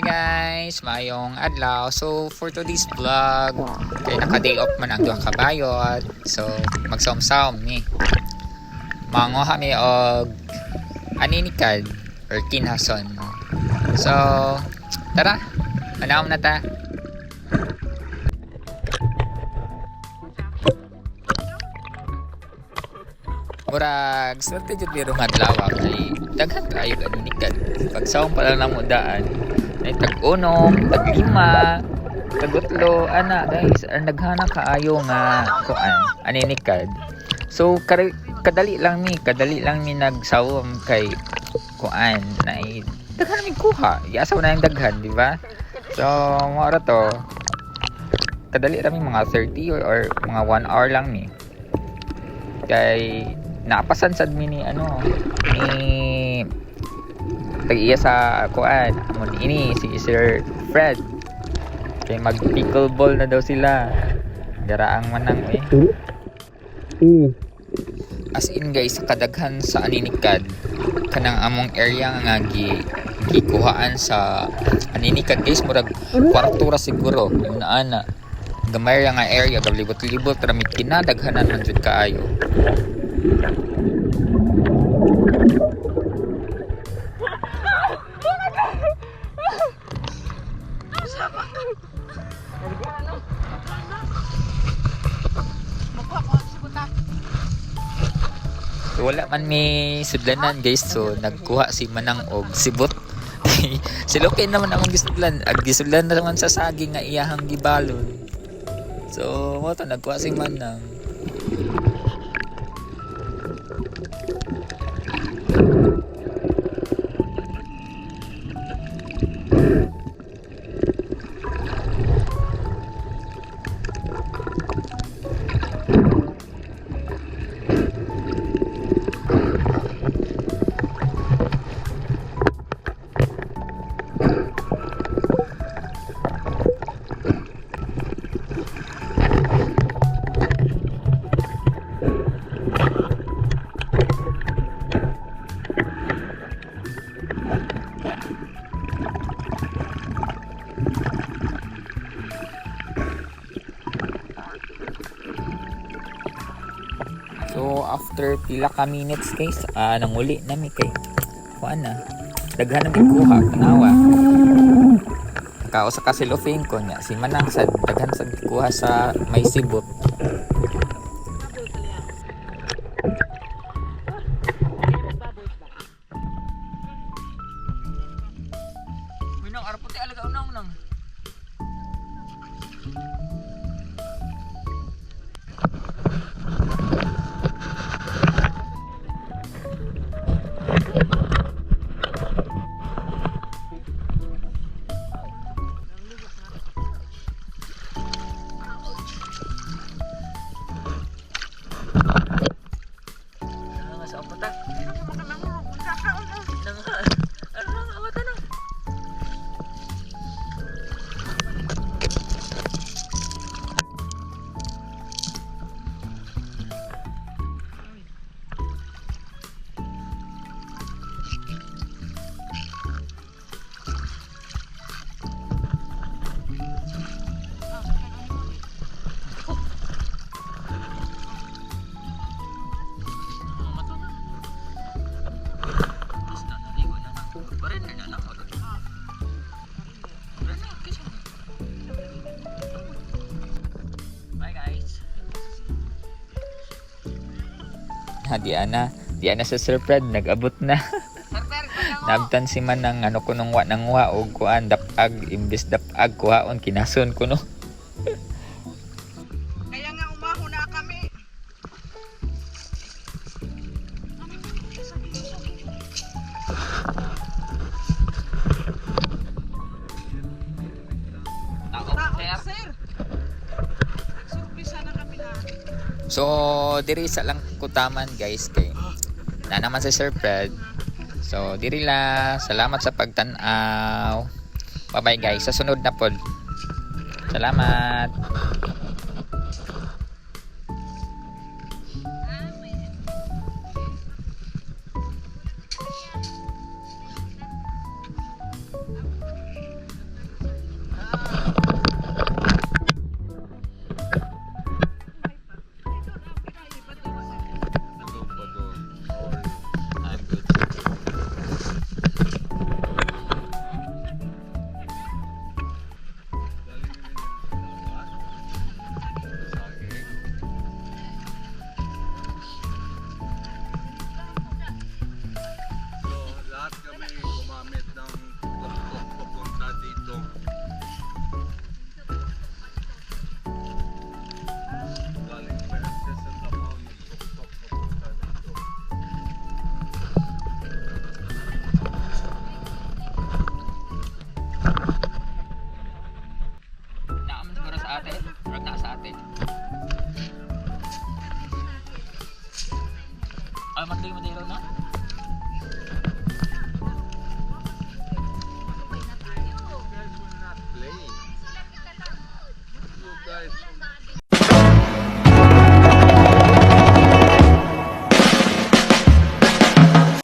guys, mayong adlaw. So for today's vlog, kay naka-day off man ang duha ka bayot. So magsaom-saom ni. Manguha mi og aninikad or kinhason. So tara, manawom na ta. Murag swerte jud biro nga adlaw kay daghan kaayo aninikad. Pagsaom pa lang namo daan. Ay tag-unom, tag-lima, tag-utlo, ana guys, naghana kaayo nga kuan aninikad. So kadali lang mi nagsawom kay kuan na daghan mi kuha. Yasaw na yung daghan, di ba? So mo to. Kadali ra mi mga 30 or mga 1 hour lang mi. Kay napasan sad mi ni tag-iya sa kuan amon ini si Sir Fred kay mag pickleball na daw sila garaang manang as in guys kadaghan sa aninikad kanang among area nga gikuhaan sa aninikad guys murag kwarto ra siguro ana gamay ra nga area gablibot-libot ra mi kinadaghanan man jud kaayo. So, wala man may sudlanan guys, so nagkuha si Manang og sibot. Si Loki naman among gisudlan, gisudlan na naman sa saging nga iyahang gibalon. So mo to nagkuha si Manang. So after pila ka minutes guys, nanguli nami kay kuan na. Daghan na kuha tanawa. Kausa ka cellophane ko nya si Manang sad daghan sad kuha sa may sibot. Minang arputi alaga unang. Di ana sa Sir Fred nag-abot na. Nabtan si Manang kunong wa nang wa og kuan dapag imbes dapag kuhaon kinason kuno. Kaya nga umaho na kami. Sir. Nagsurpresa na kami na. So diri sa lang kutaman guys kay na naman si Sir Fred. So diri la, salamat sa pagtan-aw. Bye bye guys, sa sunod na pod. Salamat.